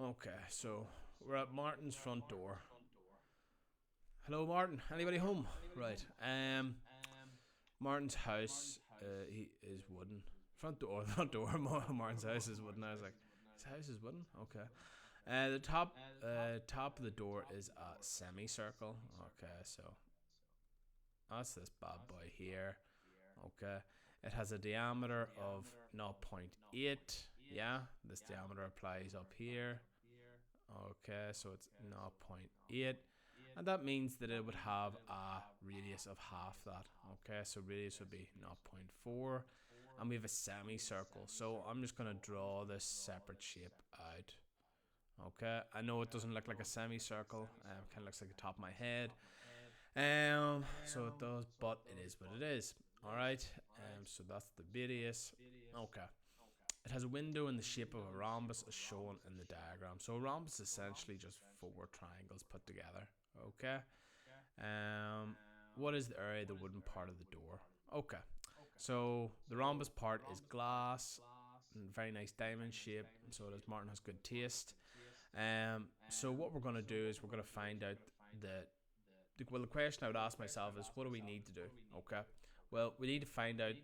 Okay, so we're at Martin's front door. Hello, Martin. Anybody home? Right. Martin's house. He is wooden. Front door, front door. Martin's house is wooden. I was like, his house is wooden. Okay. The top of the door is a semicircle. Okay, so that's this bad boy here. Okay. It has a diameter of zero point 0.8. Yeah, this diameter applies up here. Okay, so it's zero point 0.8. And that means that it would have a radius of half that. Okay, so radius would be zero point 0.4. And we have a semicircle. So I'm just going to draw this separate shape out. Okay, I know it doesn't look like a semicircle. Kind of looks like the top of my head. So it does, but it is what it is. All right. So that's the radius. Okay. It has a window in the shape of a rhombus as shown in the diagram. So a rhombus is essentially just four triangles put together. Okay. Um, what is the area of the wooden part of the door? Okay. So the rhombus part is glass, very nice diamond shape. So it is. Martin has good taste. So what we're going to do is we're going to find out the question I would ask myself is, what do we need to do? Okay. Well, we need to find out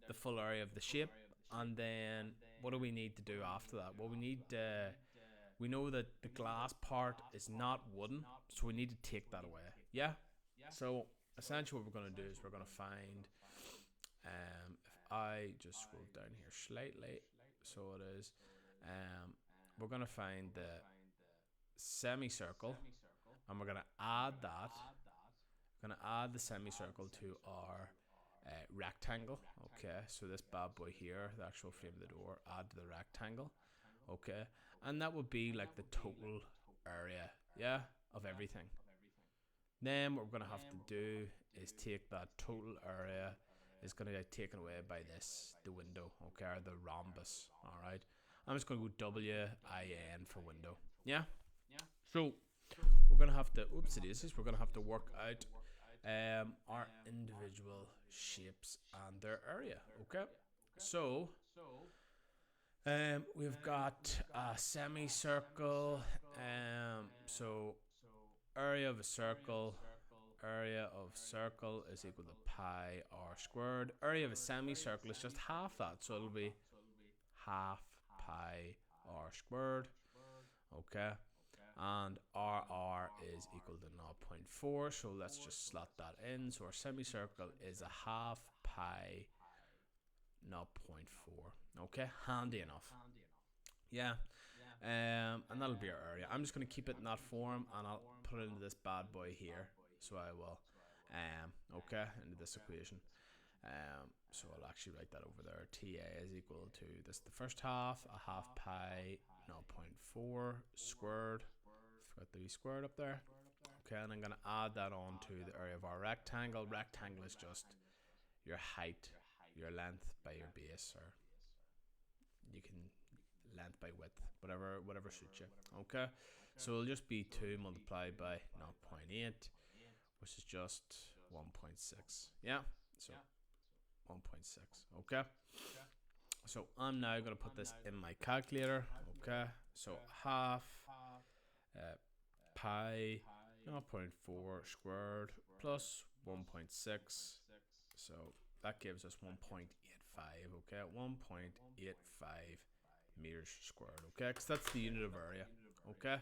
the full area of the shape, and then what do we need to do after that? Well, we know that the glass part is not wooden, so we need to take that away. Yeah. So essentially, what we're going to do is we're going to find. If I just scroll down here slightly, so it is. We're going to find the semicircle, and we're going to add that. We're going to add the semicircle to our rectangle. Okay, so this bad boy here, the actual frame of the door, add to the rectangle. Okay, and that would be like the total area, yeah, of everything. Then what we're going to have to do is take that total area is going to get taken away by this, the window, okay, or the rhombus. All right, I'm just going to go WIN for window. Yeah. So we're going to have to, oopsie daisies, we're going to have to work out our individual shapes and their area. Okay, so we've got a semicircle. So area of circle is equal to pi r squared. Area of a semicircle is just half that, so it'll be half pi r squared. Okay, and RR is equal to zero point 0.4, so let's just slot that in. So our semicircle is a half pi 0.4. Okay, handy enough. Yeah, and that'll be our area. I'm just going to keep it in that form, and I'll put it into this bad boy here. So I will, okay, into this equation. So I'll actually write that over there. TA is equal to this, the first half, a half pi 0.4 squared. Forgot the squared up there. Okay, and I'm going to add that on to the area of our rectangle. Rectangle is just your height, your length by your base, or you can length by width, whatever suits you. Okay, so it'll just be 2 multiplied by 0.8, which is just 1.6. Yeah, so 1.6. Okay, so I'm now going to put this in my calculator. Okay, so half pi 0.4 squared plus 1.6, so that gives us 1.85. Okay, 1.85 meters squared. Okay, because that's the unit of area. Okay,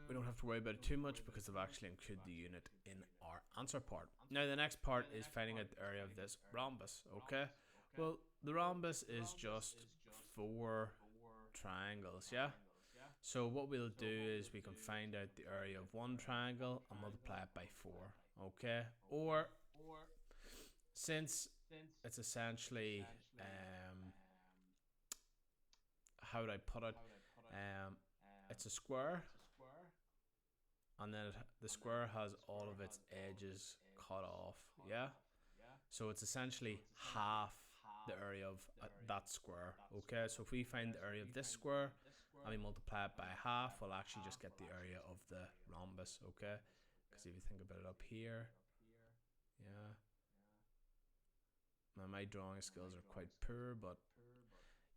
we don't have to worry about it too much because I've actually included the unit in our answer part. Now the next part is finding out the area of this rhombus. Okay, well the rhombus is just four triangles. Yeah, so what we'll do is we can find out the area of one triangle and multiply it by 4. Okay, or since it's essentially how would I put it? Um, it's a square, and then the square has all of its edges cut off. Yeah, so it's essentially half the area of that square. Okay, so if we find the area of this square and we multiply it by half, we'll actually just get the area of the rhombus. Okay, because if you think about it up here, yeah. Now my drawing skills are quite poor, but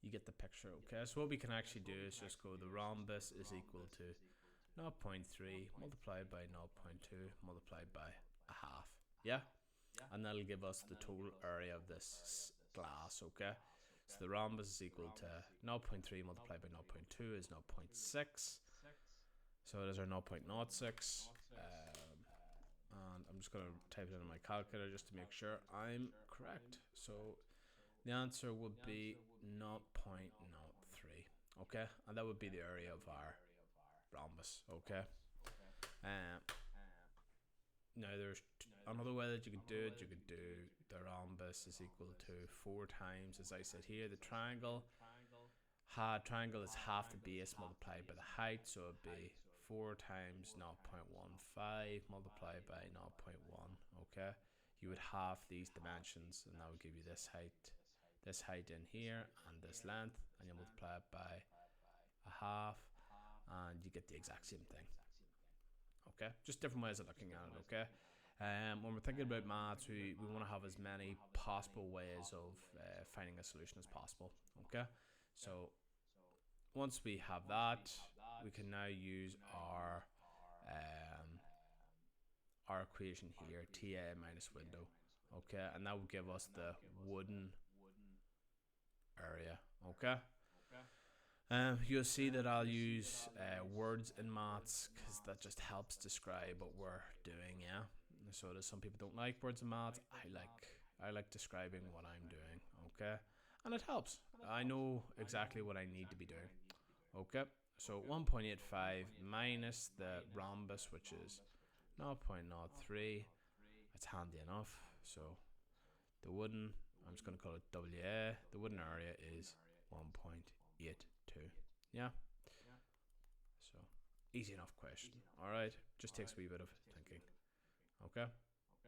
you get the picture. Okay, so what we can actually do is just go, the rhombus is equal to 0.3 multiplied by 0.2 multiplied by a half. Yeah, and that'll give us the total area of this glass. Okay, so the rhombus is equal to 0.3 multiplied by 0.2 is 0.6. So it is our 0.06. And I'm just going to type it in my calculator just to make sure I'm correct. So the answer would be 0.03. Okay, and that would be the area of our rhombus. Okay. Now there's another way that you could do it. You could do the rhombus is equal to 4 times, as I said here, the triangle. Triangle is half the base multiplied by the height, so it'd be 4 times 0.15 multiplied by 0.1. Okay, you would halve these dimensions, and that would give you this height in here, and this length, and you multiply it by a half, and you get the exact same thing. Okay, just different ways of looking at it. Okay, when we're thinking about maths, we want to have as many possible ways of finding a solution as possible. Okay, so once we have that, we can now use our equation here, TA minus window. Okay, and that will give us the wooden area. Okay. You'll see that I'll use words in maths because that just helps describe what we're doing. Yeah. So there's some people don't like words in maths. I like describing what I'm doing. Okay, and it helps. I know exactly what I need to be doing. Okay. So 1.85 minus the rhombus, which is 0.03. That's handy enough. So the wooden, I'm just going to call it WA. The wooden area is 1.82. Yeah. So easy enough question. All right. Just takes a wee bit of thinking. Okay.